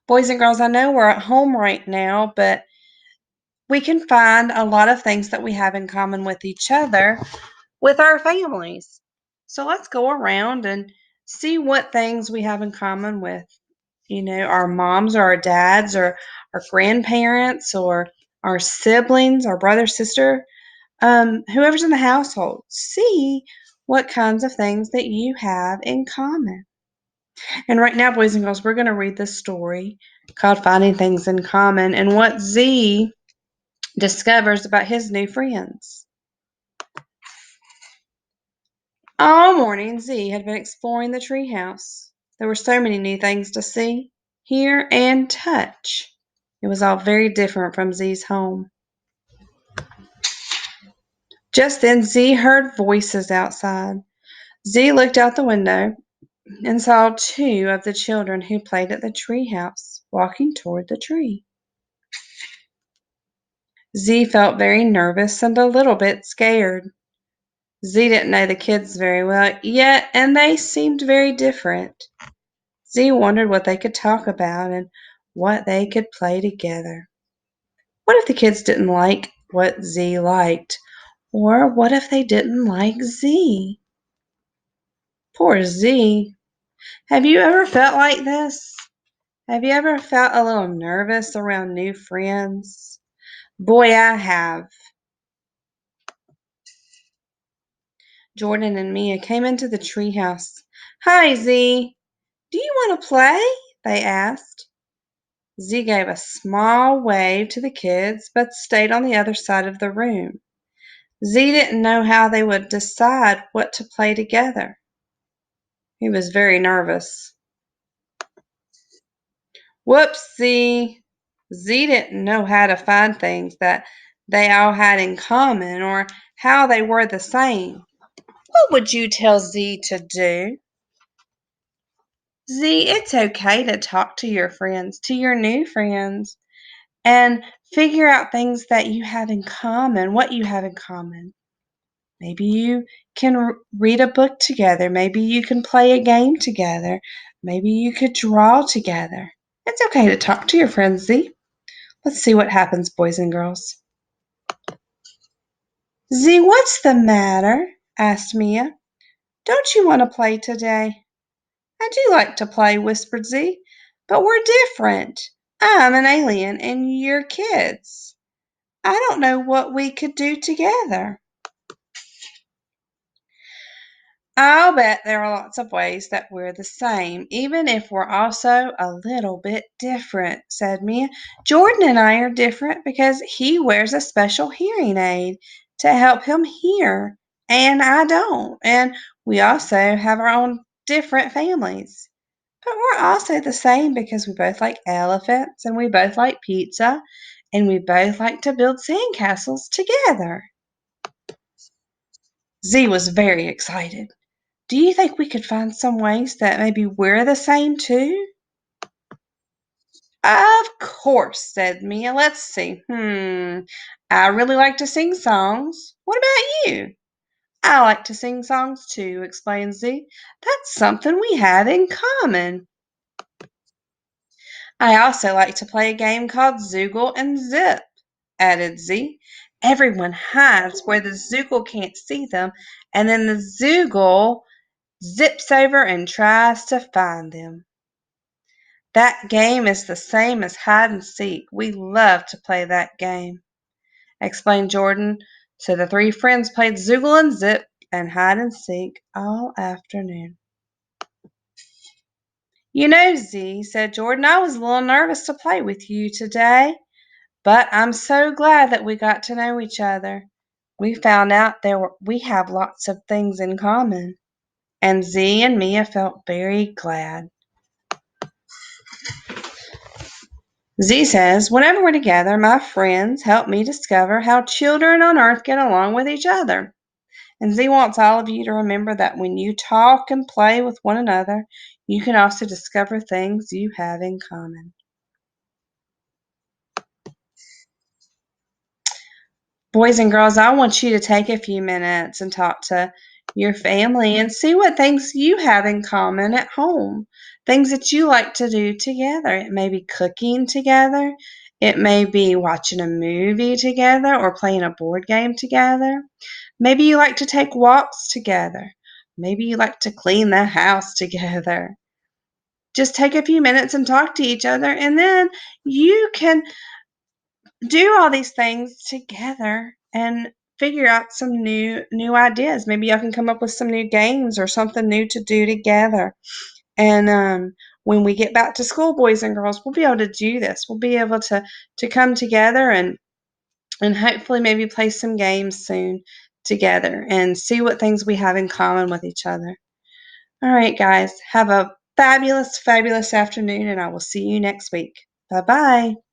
Boys and girls, I know we're at home right now, but we can find a lot of things that we have in common with each other with our families. So let's go around and see what things we have in common with, our moms or our dads or our grandparents or our siblings, our brother, sister, whoever's in the household. See what kinds of things that you have in common. And right now, boys and girls, we're going to read this story called Finding Things in Common and what Z discovers about his new friends. All morning, Z had been exploring the treehouse. There were so many new things to see, hear, and touch. It was all very different from Z's home. Just then, Z heard voices outside. Z looked out the window and saw two of the children who played at the treehouse walking toward the tree. Z felt very nervous and a little bit scared. Z didn't know the kids very well yet, and they seemed very different. Z wondered what they could talk about and what they could play together. What if the kids didn't like what Z liked? Or what if they didn't like Z? Poor Z. Have you ever felt like this? Have you ever felt a little nervous around new friends? Boy, I have. Jordan and Mia came into the treehouse. Hi, Z. Do you want to play? They asked. Z gave a small wave to the kids, but stayed on the other side of the room. Z didn't know how they would decide what to play together. He was very nervous. Whoopsie! Z didn't know how to find things that they all had in common or how they were the same. What would you tell Z to do? Z, it's okay to talk to your friends, to your new friends, and figure out things that you have in common, what you have in common. Maybe you can read a book together. Maybe you can play a game together. Maybe you could draw together. It's okay to talk to your friends, Z. Let's see what happens, boys and girls. Z, what's the matter? Asked Mia. Don't you want to play today? I do like to play, whispered Z, but we're different. I'm an alien and you're kids. I don't know what we could do together. I'll bet there are lots of ways that we're the same, even if we're also a little bit different, said Mia. Jordan and I are different because he wears a special hearing aid to help him hear, and I don't. And we also have our own different families. But we're also the same because we both like elephants, and we both like pizza, and we both like to build sandcastles together. Z was very excited. Do you think we could find some ways that maybe we're the same too? Of course, said Mia. Let's see. I really like to sing songs. What about you? I like to sing songs too, explained Z. That's something we have in common. I also like to play a game called Zoogle and Zip, added Z. Everyone hides where the Zoogle can't see them, and then the Zoogle zips over and tries to find them. That game is the same as hide and seek. We love to play that game, explained Jordan. So the three friends played Zoogle and Zip and hide and seek all afternoon. You know, Z, said Jordan, I was a little nervous to play with you today, but I'm so glad that we got to know each other. We found out we have lots of things in common, and Z and Mia felt very glad. Z says, whenever we're together, my friends help me discover how children on Earth get along with each other. And Z wants all of you to remember that when you talk and play with one another, you can also discover things you have in common. Boys and girls, I want you to take a few minutes and talk to your family and see what things you have in common at home. things that you like to do together. It may be cooking together. It may be watching a movie together or playing a board game together. Maybe you like to take walks together. Maybe you like to clean the house together. Just take a few minutes and talk to each other, and then you can do all these things together and figure out some new ideas. Maybe y'all can come up with some new games or something new to do together. And when we get back to school, boys and girls, we'll be able to do this. We'll be able to come together and hopefully maybe play some games soon together and see what things we have in common with each other. All right, guys, have a fabulous, fabulous afternoon, and I will see you next week. Bye bye.